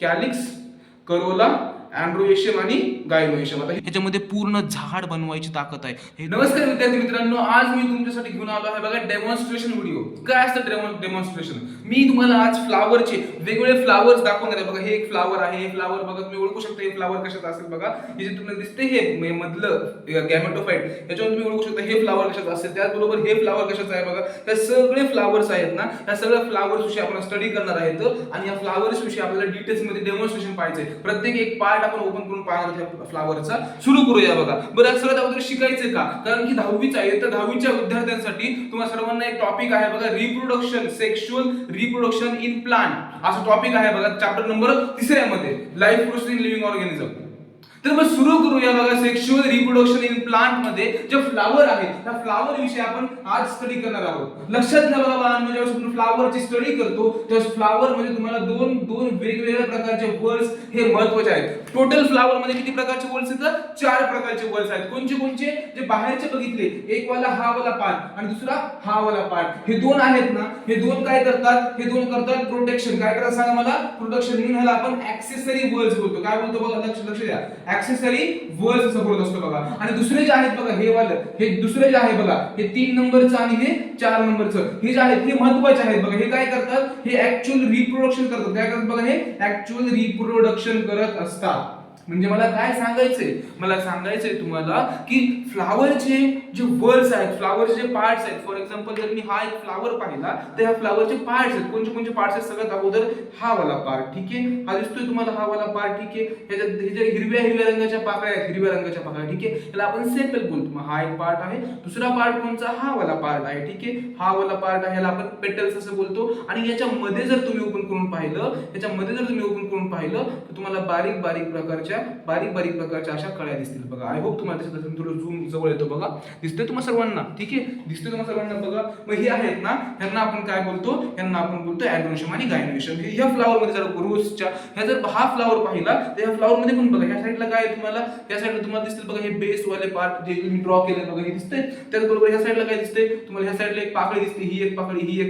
Calyx, Corolla, अँड्रोएशियम आणि गायनोएशियम. आता ह्याच्यामध्ये पूर्ण झाड बनवायची ताकद आहे. नमस्कार विद्यार्थी मित्रांनो, आज मी तुमच्यासाठी घेऊन आलो आहे बघा डेमॉन्स्ट्रेशन व्हिडिओ. काय असतं डेमॉन्स्ट्रेशन? मी तुम्हाला आज फ्लावरचे वेगवेगळे फ्लावर्स दाखवणार आहे. बघा हे एक फ्लावर आहे, हे फ्लावर बघा तुम्ही ओळखू शकता हे फ्लावर कशाचं असेल. बघा हे जे तुम्हाला दिसते हे मधलं गॅमेटोफाइट, याच्यावर तुम्ही ओळखू शकता हे फ्लावर कशाचं असेल. त्याचबरोबर हे फ्लावर कशाचं आहे बघा. हे सगळे फ्लावर्स आहेत ना, या सगळ्या फ्लावर्स विषयी आपण स्टडी करणार आहेत आणि या फ्लावर्स विषयी आपल्याला डिटेल्स मध्ये डेमॉन्स्ट्रेशन पाहिजे. प्रत्येक एक पार्ट आपण ओपन करून पाहणार त्या फ्लावरचा. सुरू करूया बघा. बरं सगळ्यात अगोदर शिकायचं का? कारण की 10वीच आहे, तर 10वीच्या विद्यार्थ्यांसाठी तुम्हाला सर्वांना एक टॉपिक आहे बघा, reproduction, sexual reproduction in plant असं टॉपिक आहे बघा. चॅप्टर नंबर 3 मध्ये life process in living organism. तर मग सुरू करूया बघा. सेक्शुअल रिप्रोडक्शन इन प्लांट मध्ये जे फ्लावर आहेत त्या फ्लावर विषयी आपण आज स्टडी करणार आहोत. लक्षात घ्या बघा बाळांनो, जेव्हा आपण फ्लावरची स्टडी करतो तेव्हा फ्लावर मध्ये तुम्हाला दोन वेगवेगळ्या प्रकारचे वर्ड्स हे महत्त्वाचे आहेत. टोटल फ्लावर मध्ये किती प्रकारचे वर्ड्स आहेत? 4 प्रकारचे वर्ड्स आहेत. कोणचे? जे बाहेरचे बघितले, एक वाला हा वाला पार्ट आणि दुसरा हा वाला पार्ट. हे दोन आहेत ना, हे दोन काय करतात? हे दोन करतात प्रोटेक्शन. काय करतात सांगा मला? प्रोटेक्शन. म्हणून ह्याला आपण ऍक्सेसरी वर्ड्स बोलतो. काय बोलतो बघा, लक्ष द्या. ऍक्सेसरी वर्ड्स असं बोलत असतो बघा. आणि दुसरे जे आहेत बघा, हे वाले, हे दुसरे जे आहे बघा, हे 3 नंबरचं आणि हे 4 नंबरचं, हे जे आहेत हे महत्त्वाचे आहेत बघा. हे काय करतात? हे ऍक्च्युअल रिप्रोडक्शन करतात. काय करतात बघा? हे ऍक्च्युअल रिप्रोडक्शन करत असतात. म्हणजे मला काय सांगायचंय? मला सांगायचंय तुम्हाला की फ्लावरचे जे वर्ड्स आहेत, फ्लावरचे जे पार्ट्स आहेत, फॉर एक्झाम्पल जर मी हा एक फ्लावर पाहिला तर ह्या फ्लावरचे पार्ट्स आहेत. कोणते पार्ट्स आहेत? सगळ्यात अगोदर हा वाला पार्ट, ठीक आहे, हा दिसतोय तुम्हाला हा वाला पार्ट, ठीक आहे. ह्याच्यात हे जे हिरव्या रंगाच्या पाकळ्या आहेत, हिरव्या रंगाच्या पाकळ्या, ठीक आहे, याला आपण सेपल बोलतो. मग हा एक पार्ट आहे. दुसरा पार्ट कोणचा? हा वाला पार्ट आहे, ठीक आहे, हा वाला पार्ट आहे, याला आपण पेटल्स असं बोलतो. आणि याच्यामध्ये जर तुम्ही ओपन करून पाहिलं, तर तुम्हाला बारीक प्रकारच्या अशा कळ्या दिसतील बघा. आय होप तुम्हाला दिसत असेल. थोडं झूम जवळ येतो बघा. दिसतोय तुम्हाला सर्वांना? ठीक आहे, दिसतोय तुम्हाला सर्वांना बघा. मग हे आहेत ना, ह्यांना आपण काय बोलतो? ह्यांना आपण बोलतो अँड्रोएशियम आणि गायनोएशियम. ह्या फ्लावर मध्ये जर रोजच्या ह्या जर हा फ्लावर पाहिला तर ह्या फ्लावर मध्ये पण बघा, ह्या साईडला काय आहे तुम्हाला? ह्या साईडला तुम्हाला दिसतील बघा हे बेस वाले पार्ट जे मी ड्रॉ केले बघा, हे दिसतंय. त्याचबरोबर ह्या साईडला काय दिसतंय तुम्हाला? ह्या साईडला एक पाकळी दिसते, ही एक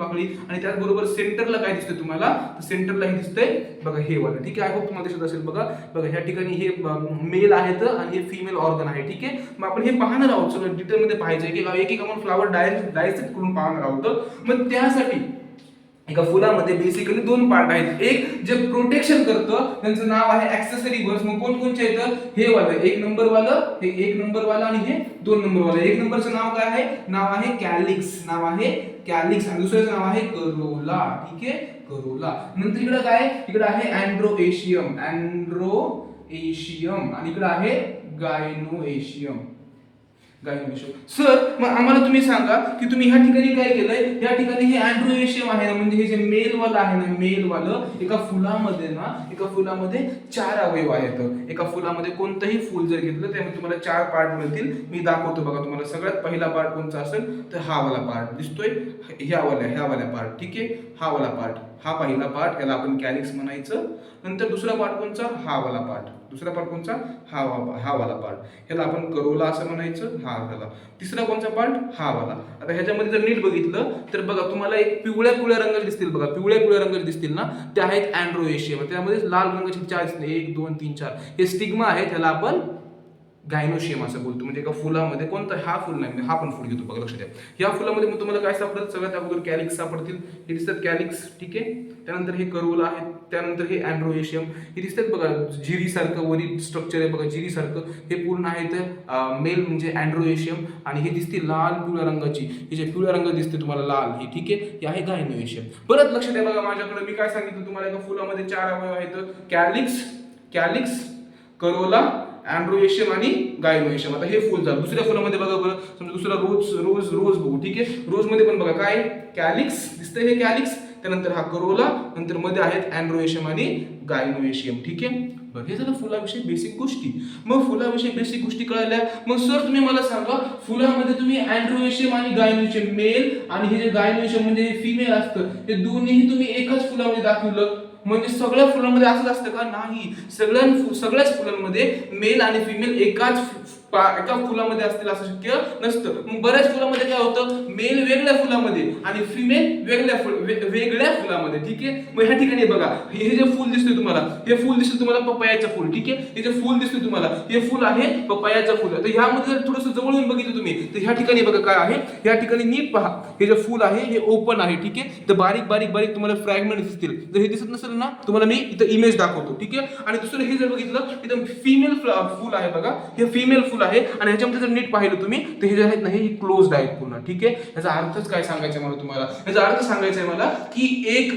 पाकळी आणि त्याचबरोबर सेंटरला काय दिसतंय तुम्हाला? तर सेंटरला हे दिसतंय बघा, हे वाला, ठीक आहे. आय होप तुम्हाला दिसत असेल बघा. ह्या ठिकाणी हे मेल आहेत आणि हे फिमेल ऑर्गन आहे, ठीक आहे. मग आपण हे पाहणार आहोत, सगळं डिटेल मध्ये पाहायचं की एक आपण फ्लावर डायसेक्ट करून पाहणार आहोत. मग त्यासाठी एका फुलामध्ये बेसिकली 2 पार्ट आहेत. एक जे प्रोटेक्शन करतं त्यांचं नाव आहे ऍक्सेसरी वर्ड्स. मग कोणचे आहेत? हे वाले 1 नंबर वालं, हे 1 नंबर वाला आणि हे 2 नंबर वाला. 1 नंबरचं नाव काय आहे? नाव आहे कॅलिक्स, आणि दुसऱ्याचं नाव आहे करोला, ठीक आहे, करोला. नंतर इकडे काय? इकडे आहे अँड्रोएशियम आणि इकडे आहे गायनोएशियम. सर मग आम्हाला तुम्ही सांगा की तुम्ही ह्या ठिकाणी काय केलंय? ह्या ठिकाणी हे अँड्रोएशियम आहे ना, म्हणजे हे जे मेल वाला आहे ना, मेल वालं, एका फुलामध्ये 4 अवयव आहेत. एका फुलामध्ये कोणतंही फुल जर घेतलं त्यामध्ये तुम्हाला 4 पार्ट मिळतील. मी दाखवतो बघा तुम्हाला. सगळ्यात पहिला पार्ट कोणता असेल तर हा वाला पार्ट दिसतोय, ह्या वाला पार्ट, ठीक आहे, हा वाला पार्ट, हा पहिला पार्ट, याला आपण कॅलिक्स म्हणायचं. नंतर दुसरा पार्ट कोणचा? हा वाला पार्ट. दुसरा पार्ट कोणचा? हा वाला पार्ट, याला आपण करोला असं म्हणायचं. हा झाला. तिसरा कोणचा पार्ट? हा वाला. आता ह्याच्यामध्ये जर नीट बघितलं तर बघा तुम्हाला एक पिवळ्या रंगाचे दिसतील बघा, पिवळ्या रंगाचे दिसतील ना, ते आहेत अँड्रोएशियम. त्यामध्ये लाल रंगाचे 4 दिसतील, 1 2 3 4, हे स्टिग्मा आहे, त्याला आपण गायनोशियम असं बोलतो. म्हणजे एका फुलामध्ये कोणता? हा फुल नाही, हा पण फुल घेतो बघा, लक्षात द्या. या फुलामध्ये मग तुम्हाला काय सापडतं? सगळ्यात अगोदर कॅलिक्स सापडतील, हे दिसतात कॅलिक्स, ठीक आहे. त्यानंतर हे करोला आहे, त्यानंतर हे अँड्रोएशियम, हे दिसतात बघा, जिरीसारखं वरील स्ट्रक्चर आहे बघा, जिरीसारखं, हे पूर्ण आहेत मेल म्हणजे अँड्रोएशियम. आणि हे दिसते लाल पिवळ्या रंगाची, हे जे पिवळ्या रंग दिसते तुम्हाला लाल, हे ठीक आहे, हे आहे गायनोएशियम. परत लक्षात द्या बघा, माझ्याकडे मी काय सांगितलं तुम्हाला? एका फुलामध्ये 4 अवयव आहेत, कॅलिक्स, करोला, अँड्रोएशियम आणि गायनोएशियम. आता हे फुल झालं. दुसऱ्या फुलामध्ये बघा बरं, समजा दुसरा रोज बघू, ठीक आहे. रोज मध्ये पण बघा काय? कॅलिक्स दिसतंय, हे कॅलिक्स, त्यानंतर हा करोला, नंतर मध्ये आहेत अँड्रोएशियम आणि गायनोएशियम, ठीक आहे. बरं, हे झालं फुलाविषयी बेसिक गोष्टी. मग फुलाविषयी बेसिक गोष्टी कळाल्या. मग सर तुम्ही मला सांगा, फुलामध्ये तुम्ही अँड्रोएशियम आणि गायनोएशियम मेल आणि हे जे गायनोएशियम म्हणजे फिमेल असतं, हे दोन्हीही तुम्ही एकाच फुलामध्ये दाखवलं, म्हणजे सगळ्या फुलांमध्ये असंच असतं का? नाही. सगळ्याच फुलांमध्ये मेल आणि फिमेल एका फुलामध्ये असतील असं शक्य नसतं. मग बऱ्याच फुलामध्ये काय होतं, मेल वेगळ्या फुलामध्ये आणि फिमेल वेगळ्या फुलामध्ये. ठीक आहे. मग ह्या ठिकाणी बघा, हे जे फुल दिसतंय तुम्हाला, हे फुल दिसतं तुम्हाला पपयाचं फुल. ठीक आहे. हे जे फुल दिसतंय तुम्हाला, हे फुल आहे पपयाचं फुल. तर ह्यामध्ये जर थोडंसं जवळून बघितलं तुम्ही तर ह्या ठिकाणी बघा काय आहे, ह्या ठिकाणी नीट पहा, हे जे फुल आहे हे ओपन आहे. ठीक आहे. तर बारीक बारीक बारीक तुम्हाला फ्रॅगमेंट दिसतील. जर हे दिसत नसेल ना, तुम्हाला मी इथं इमेज दाखवतो. ठीक आहे. आणि दुसरं हे जर बघितलं, इथं फिमेल फुल आहे बघा, हे फिमेल फुल आहे आणि ह्याच्यामध्ये जर नीट पाहिलं तुम्ही तर हे जे आहेत ना, हे क्लोज्ड आहेत पूर्ण. ठीक आहे. याचा अर्थच काय सांगायचा मला तुम्हाला, याचा अर्थ सांगायचा आहे मला की एक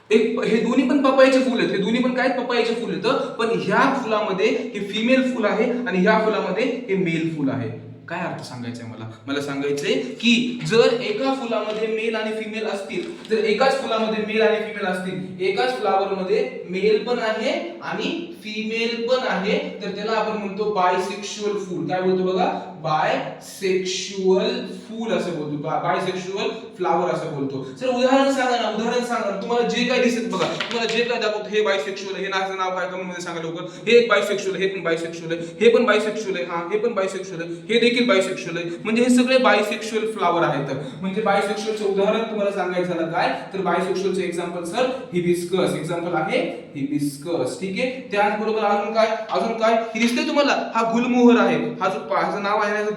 हे दोन्ही पण पपयाचे फुल आहेत, हे दोन्ही पण काय पपयाचे फुल आहेत. पण ह्या फुलामध्ये हे फिमेल फुल आहे आणि ह्या फुलामध्ये हे मेल फुल आहे. काय अर्थ सांगायचंय मला सांगायचंय की जर एका फुलामध्ये मेल आणि फिमेल असतील, जर एकाच फुलामध्ये मेल आणि फिमेल असतील, एकाच फ्लावर मध्ये मेल पण आहे आणि फिमेल पण आहे, तर त्याला आपण म्हणतो बायसेक्शुअल फूल. काय बोलतो बघा, बायसेक्शुअल फूल असं बोलतो, बायसेक्शुअल फ्लावर असं बोलतो. सर उदाहरण सांगा ना, उदाहरण सांगा. तुम्हाला जे काय दिसत बघा, तुम्हाला जे काय दाखवतो हे बायसेक्शुअल, हे नाव काय कमेंट मध्ये सांगा लवकर. हे एक बायसेक्शुअल, हे पण बायसेक्शुअल आहे, हे पण बायसेक्शुअल आहे, हा हे पण बायसेक्शुअल आहे, हे देखील बायसेक्शुअल आहे. म्हणजे हे सगळे बायसेक्शुअल फ्लावर आहेत. म्हणजे बायसेक्शुअलचे उदाहरण तुम्हाला सांगायचं झालं काय, तर बायसेक्शुअलचे एक्झाम्पल सर हिबिस्कस, एक्झाम्पल आहे हिबिस्कस. ठीक आहे. त्याचबरोबर अजून काय हे दिसतंय तुम्हाला, हा गुलमोहर आहे, हा जो ह्याचं नाव आहे ना,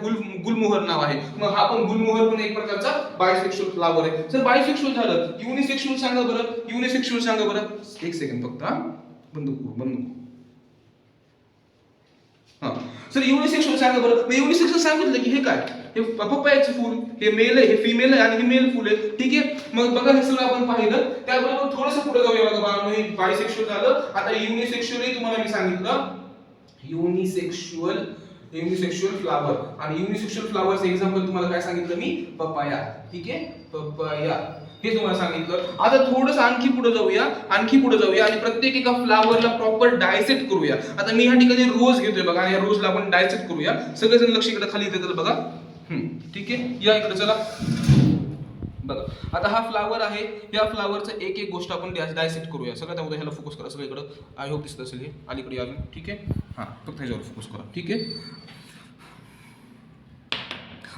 गुलमोहर नाव आहे. मग हा पण गुलमोहर पण एक प्रकारचा बायसेक्शुअल फ्लावर आहे. सर बायसेक्शुअल झालं, युनिसेक्शुअल सांगा बरं, युनिसेक्शुअल सांगा बरं. एक सेकंड फक्त, हा बंद करू. हा सर युनिसेक्शुअल सांगा बरं. युनिसेक्शुअल सांगितलं की हे काय, हे पपयाचं फुल, हे मेल आहे, हे फिमेल आहे आणि हे मेल फुल आहे. ठीक आहे. मग बघा हे सगळं आपण पाहिलं. त्याबरोबर थोडंसं पुढे जाऊया बघा बाळांनो. हे बायसेक्शुअल झालं. आता युनिसेक्शुअल तुम्हाला मी सांगितलं, युनिसेक्शुअल फ्लावर. आणि युनिसेक्शुअल फ्लावरचं एक्झाम्पल तुम्हाला काय सांगितलं मी, पपाया. ठीक आहे, पपाया हे तुम्हाला सांगितलं. आता थोडंसं आणखी पुढे जाऊया आणि प्रत्येक एका फ्लावरला प्रॉपर डायसेक्ट करूया. आता मी ह्या ठिकाणी रोज घेतोय बघा, आणि या रोजला आपण डायसेक्ट करूया. सगळेजण लक्ष इकडे खाली येतात बघा. ठीक आहे, या इकडे चला बघा. आता हा फ्लावर आहे, या फ्लावरचं एक एक गोष्ट आपण डायसेक्ट करूया. सगळ्यात अगोदर ह्याला फोकस करा सगळीकडे. आय होप दिसत असेल हे अलीकडे अजून. ठीक आहे, हा फक्त ह्याच्यावर फोकस करा. ठीक आहे.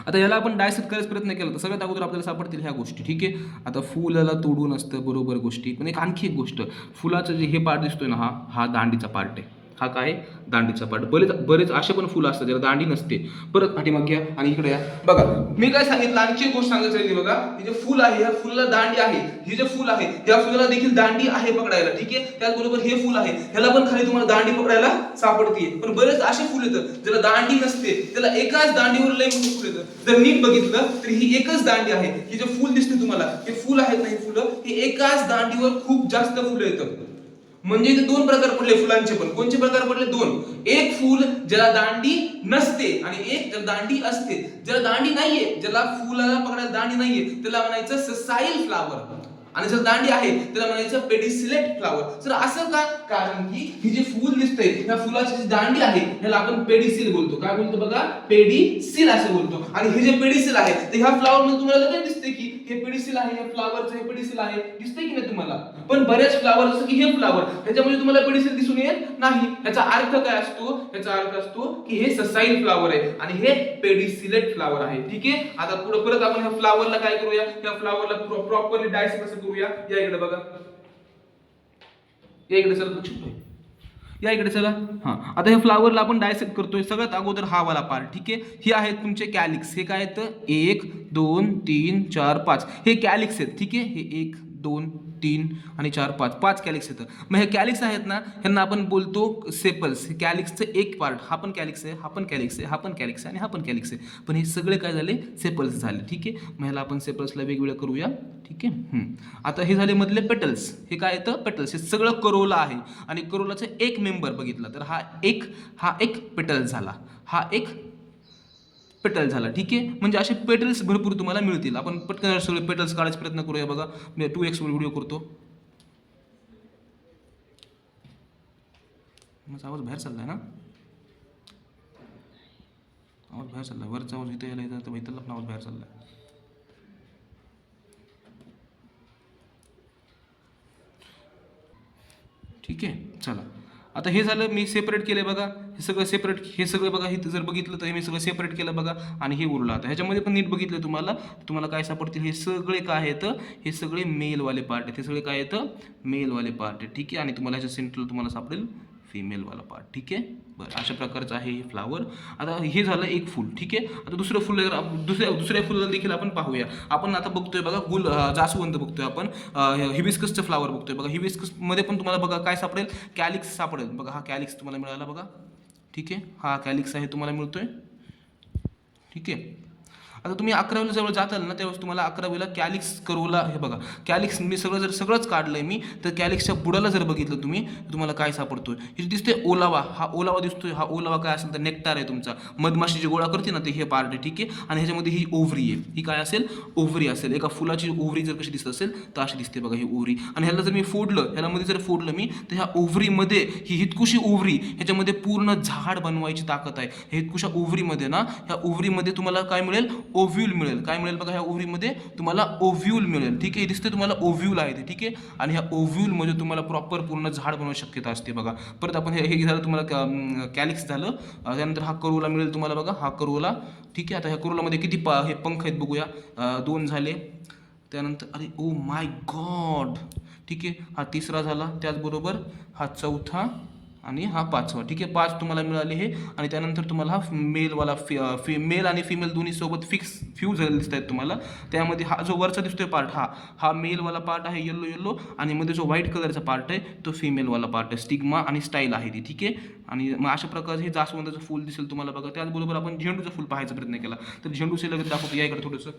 आता याला आपण डायसेक्ट करायचा प्रयत्न केला तर सगळ्यात अगोदर आपल्याला सापडतील ह्या गोष्टी. ठीक आहे. आता फुलाला तोडून असतं बरोबर गोष्टी, पण आणखी एक गोष्ट, फुलाचं जे हे पार्ट दिसतोय ना, हा दांडीचा पार्ट आहे. हा काय, दांडीचा पार्ट. बरेच असे पण फुलं असतात ज्याला दांडी नसते. परत पाठीमागे घ्या आणि इकडे या बघा. मी काय सांगितलं, आणखी एक गोष्ट सांगायची आहे बघा. हे जे फुल आहे, ह्या फुलाला दांडी आहे. हे जे फुल आहे त्या फुलाला देखील दांडी आहे पकडायला. ठीक आहे. त्याचबरोबर हे फुल आहे, ह्याला पण खाली तुम्हाला दांडी पकडायला सापडते. पण बरेच असे फुल येतं ज्याला दांडी नसते, त्याला एकाच दांडीवर लय मोठे फुल येतं. जर नीट बघितलं तर ही एकच दांडी आहे. हे जे फुल दिसते तुम्हाला, हे फुल आहेत ना, हे फुलं हे एकाच दांडीवर खूप जास्त फुलं येतात. म्हणजे इथे दोन प्रकार पडले फुलांचे पण. कोणते प्रकार पडले, दोन. एक फुल ज्याला दांडी नसते आणि एक ज्याला दांडी असते. ज्याला दांडी नाहीये, ज्याला फुलाला पकडायला दांडी नाहीये, त्याला म्हणायचं ससाईल फ्लावर. आणि जर दांडी आहे त्याला म्हणायचं पेडिसिलेट फ्लावर. तर असं का, कारण की ही जे फुल दिसतंय त्या फुलाची जी दांडी आहे ह्याला आपण पेडिसिल बोलतो. काय बोलतो बघा, पेडिसिल असं बोलतो. आणि हे जे पेडिसिल आहे तर ह्या फ्लावर मध्ये तुम्हाला लगेच दिसते की हे पेडिसिल आहे, या फ्लावरचं हे पेडिसिल आहे, दिसतंय की नाही तुम्हाला. पण बरेच फ्लावर जसं की हे फ्लावर, त्याच्यामध्ये तुम्हाला पेडिसिल दिसून येत नाही. याचा अर्थ काय असतो, याचा अर्थ असतो की हे ससाईल फ्लावर आहे आणि हे पेडिसिलेट फ्लावर आहे. ठीक आहे. आता पुढे परत आपण ह्या फ्लावरला काय करूया, ह्या फ्लावरला प्रॉपरली डायसेक्ट कसं करूया. या इकडे बघा, या इकडे चला, या इकडे चला. हा आता ह्या फ्लावरला आपण डायसेक्ट करतोय. सगळ्यात अगोदर हा वाला पार्ट. ठीक आहे. हे आहेत तुमचे कॅलिक्स. हे काय आहेत, 1 2 3 4 5 हे कॅलिक्स आहेत. ठीक आहे. हे 1 2 3 आणि 4 5 कॅलिक्स येतं. मग हे कॅलिक्स आहेत ना, ह्यांना आपण बोलतो सेपल्स. हे कॅलिक्सचं एक पार्ट, हा पण कॅलिक्स आहे, हा पण कॅलिक्स आहे, हा पण कॅलिक्स आहे आणि हा पण कॅलिक्स आहे. पण हे सगळे काय झाले, सेपल्स झाले. ठीक आहे. मग ह्याला आपण सेपल्सला वेगवेगळं करूया. ठीक आहे. आता हे झाले मधले पेटल्स. हे काय येतं, पेटल्स. हे सगळं करोला आहे आणि करोलाचा एक मेंबर बघितला तर हा एक पेटल झाला, हा एक पेटल झाला. ठीक आहे. म्हणजे असे पेटल्स भरपूर तुम्हाला मिळतील. आपण पटकन सगळे पेटल्स काढायचा प्रयत्न करूया बघा. मी 2x व्हिडिओ करतो. माझा आवाज बाहेर चाललाय ना, आवाज बाहेर चाललाय. वरचा आवाज इथे यायला येतं तर इथला पण आवाज बाहेर चाललाय. ठीक आहे. चला आता हे झालं, मी सेपरेट केलं बघा, हे सगळं सेपरेट, हे सगळं बघा, हे जर बघितलं तर हे मी सगळं सेपरेट केलं बघा आणि हे उरलं. आता ह्याच्यामध्ये पण नीट बघितलं तुम्हाला काय सापडतील, हे सगळे काय आहेत, हे सगळे मेलवाले पार्ट आहेत, हे सगळे काय आहेत, मेलवाले पार्ट आहेत. ठीक आहे. आणि तुम्हाला ह्याच्या सेंटरला तुम्हाला सापडेल फिमेलवाला पार्ट. ठीक आहे. बरं, अशा प्रकारचं आहे हे फ्लावर. आता हे झालं एक फुल. ठीक आहे. आता दुसरं फुल, दुसऱ्या फुलाला देखील आपण पाहूया. आपण आता बघतोय बघा जास्वंद बघतोय आपण, हिबिस्कसचं फ्लावर बघतोय बघा. हिबिस्कसमध्ये पण तुम्हाला बघा काय सापडेल, कॅलिक्स सापडेल बघा. हा कॅलिक्स तुम्हाला मिळाला बघा. ठीक आहे. हा कॅलिक्स आहे तुम्हाला मिळतोय. ठीक आहे. आता तुम्ही 11वीला जवळ जाताल ना, त्यावेळेस तुम्हाला 11वीला कॅलिक्स करोला, हे बघा कॅलिक्स मी सगळंच काढलंय मी, तर कॅलिक्सच्या बुडाला जर बघितलं तुम्ही तर तुम्हाला काय सापडतोय, हे दिसते ओलावा, हा ओलावा दिसतोय. हा ओलावा काय असेल तर नेक्टार आहे तुमचा, मधमाशी जे गोळा करते ना ते हे पार्ट आहे. ठीक आहे. आणि ह्याच्यामध्ये ही ओव्हरी आहे, ही काय असेल, ओव्हरी असेल. एका फुलाची ओव्हरी जर कशी दिसत असेल तर अशी दिसते बघा ही ओव्हरी. आणि ह्याला जर मी फोडलं, ह्यालामध्ये जर फोडलं मी, तर ह्या ओव्हरीमध्ये ही हितकुशी ओव्हरी, ह्याच्यामध्ये पूर्ण झाड बनवायची ताकद आहे. हितकुशा ओव्हरीमध्ये ना, ह्या ओव्हरीमध्ये तुम्हाला काय मिळेल, ओव्ह्यूल मिळेल. काय मिळेल बघा, ह्या ओव्हरीमध्ये तुम्हाला ओव्ह्यूल मिळेल. ठीक आहे. हे दिसते तुम्हाला ओव्ह्यूल आहे ते. ठीक आहे. आणि ह्या ओव्ह्यूलमध्ये तुम्हाला प्रॉपर पूर्ण झाड बनवायची शक्यता असते बघा. परत आपण हे झालं तुम्हाला कॅलिक्स झालं. त्यानंतर हा करोला मिळेल तुम्हाला बघा, हा करोला. ठीक आहे. आता ह्या करोलामध्ये किती हे पंख आहेत बघूया, 2 झाले. त्यानंतर अरे ओ माय गॉड. ठीक आहे. हा तिसरा झाला, त्याचबरोबर हा चौथा आणि हा 5वा. ठीक आहे. 5 तुम्हाला मिळाले हे. आणि त्यानंतर तुम्हाला हा मेलवाला मेल आणि फिमेल दोन्ही सोबत फ्यूज झालेले दिसत आहेत तुम्हाला. त्यामध्ये हा जो वरचा दिसतोय पार्ट, हा मेलवाला पार्ट आहे, येलो, आणि मध्ये जो व्हाईट कलरचा पार्ट आहे तो फिमेलवाला पार्ट आहे. स्टिग्मा आणि स्टाईल आहे ती. ठीक आहे. आणि मग अशा प्रकारे हे जास्वंदाचं फूल दिसेल तुम्हाला बघा. त्याचबरोबर आपण झेंडूचं फूल पाहायचा प्रयत्न केला तर झेंडूचे लगेच दाखवतो, या इकडे थोडंसं.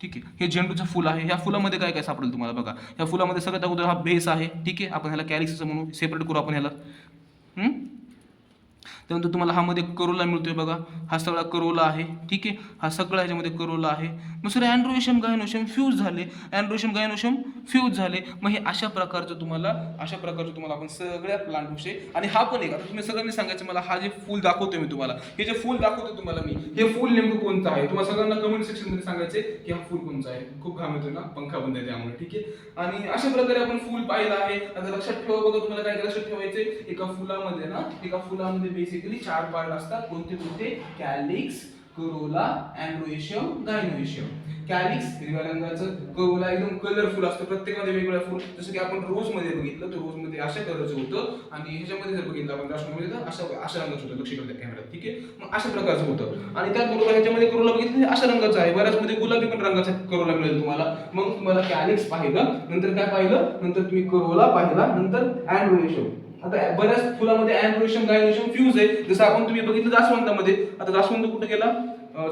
ठीक आहे. हे झेंडूचं फुल आहे. ह्या फुलामध्ये काय काय सापडेल तुम्हाला बघा. ह्या फुलामध्ये सगळ्यात अगोदर हा बेस आहे. ठीक आहे. आपण ह्याला कॅलिक्सचं म्हणून सेपरेट करू आपण ह्याला. त्यानंतर तुम्हाला हा मध्ये करोला मिळतोय बघा. हा सगळा करोला आहे. ठीक आहे. हा सगळा ह्याच्यामध्ये करोला आहे. मग सर अँड्रोएशियम गायनोशियम फ्यूज झाले, अँड्रोएशियम गायनोशियम फ्यूज झाले. मग हे अशा प्रकारचं तुम्हाला आपण सगळ्या प्लांट विषयी. आणि हा पण एक, आता तुम्ही सगळ्यांनी सांगायचं मला, हा जे फूल दाखवतोय मी तुम्हाला, हे जे फूल दाखवतोय तुम्हाला मी, हे फूल नेमकं कोणतं आहे, तुम्हाला सगळ्यांना कमेंट सेक्शन मध्ये सांगायचे की हा फूल कोणता आहे. खूप घाम येतोय ना, पंखा बंद आहे त्यामुळे. ठीक आहे. आणि अशा प्रकारे आपण फूल पाहिलं आहे. आता लक्षात ठेवा बघा, तुम्हाला काय लक्षात ठेवायचे, एका फुलामध्ये बेसिकली 4 पार्ट असतात. कोणते, कॅलिक्स, करोला, अँड्रोएशियम, गायनोएशियम. कॅलिक्स हिरव्या रंगाचं, करोला एकदम कलरफुल असतं, प्रत्येकामध्ये वेगवेगळ्या फुल. जसं की आपण रोज मध्ये बघितलं तर रोज मध्ये अशा कलरचं होतं, आणि ह्याच्यामध्ये जर बघितलं आपण जास्वंदमध्ये तर अशा रंगाचं होतं. लक्ष ठेवा कॅमेऱ्यात. ठीक आहे. मग अशा प्रकारचं होतं. आणि त्याचबरोबर ह्याच्यामध्ये करोला बघितलं अशा रंगाचं आहे. बऱ्याच मध्ये गुलाबी पण रंगाचा करोला मिळेल तुम्हाला. मग तुम्हाला कॅलिक्स पाहिलं, नंतर काय पाहिलं, नंतर तुम्ही करोला पाहिला, नंतर अँड्रोएशियम. आता बऱ्याच फुलामध्ये अँड्रोएशियम गायनोशियम फ्यूज आहे. जसं आपण तुम्ही बघितलं जास्वंदामध्ये. आता जास्वंद कुठे गेला,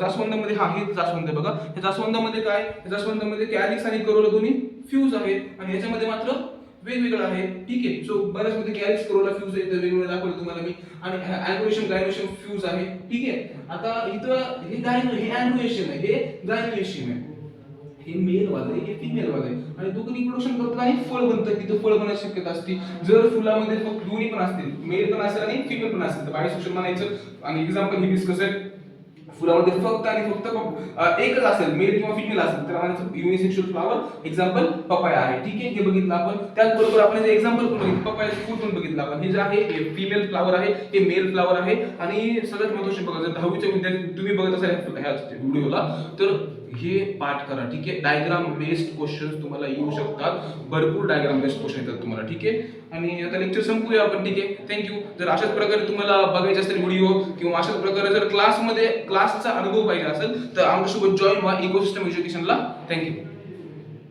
जास्वंदामध्ये हे जास्वंद बघा. हे जास्वंदामध्ये काय, जास्वंदामध्ये कॅलिक्स आणि करोला दोन्ही फ्यूज आहेत, आणि ह्याच्यामध्ये मात्र वेगवेगळं आहे. ठीक आहे. सो बऱ्याच मध्ये कॅलिक्स करोला फ्यूज आहे, तर वेगवेगळं दाखवलं तुम्हाला मी. आणि अँड्रोएशियम गायनोशियम फ्यूज आहे. ठीक आहे. आता इथं हे अँड्रोएशियम आहे, हे गायनोशियम आहे. हे मेल वाले, हे फिमेल वाले, आणि दोघं रिप्रोडक्शन करतात आणि फळ बनतं. तिथं फळ बनण्याची शक्यता असते. जर फुलामध्ये फक्त दोन्ही पण असतील, मेल पण असेल आणि फिमेल पण असेल, तर बायसेक्शुअल म्हणायचं. आणि एक्झाम्पल हिबिस्कस आहे, फुलामध्ये फक्त एकच असेल, मेल किंवा फिमेल असेल, तर म्हणायचं युनिसेक्शुअल फ्लावर. एक्झाम्पल पपाया आहे. ठीक आहे. हे बघितलं आपण. त्याचबरोबर आपण जे एक्झाम्पल पण बघितलं, पपायाचं फूल पण बघितलं आपण. हे जे आहे हे फिमेल फ्लावर आहे, हे मेल फ्लावर आहे. आणि सगळ्यात महत्त्वाचे बघा, जर 10वीच्या विद्यार्थी तुम्ही बघत असाल ह्या व्हिडिओला, तर हे पाठ करा. ठीक आहे. डायग्राम बेस्ड क्वेश्चन्स तुम्हाला येऊ शकतात, भरपूर डायग्राम बेस्ड क्वेश्चन येतात तुम्हाला. ठीक आहे. आणि आता लेक्चर संपूया आपण. ठीक आहे. थँक्यू. जर अशाच प्रकारे तुम्हाला बघायचे असेल व्हिडिओ, किंवा अशाच प्रकारे जर क्लासचा अनुभव पाहिजे असेल, तर आमच्यासोबत जॉईन व्हा इकोसिस्टम एज्युकेशनला. थँक्यू.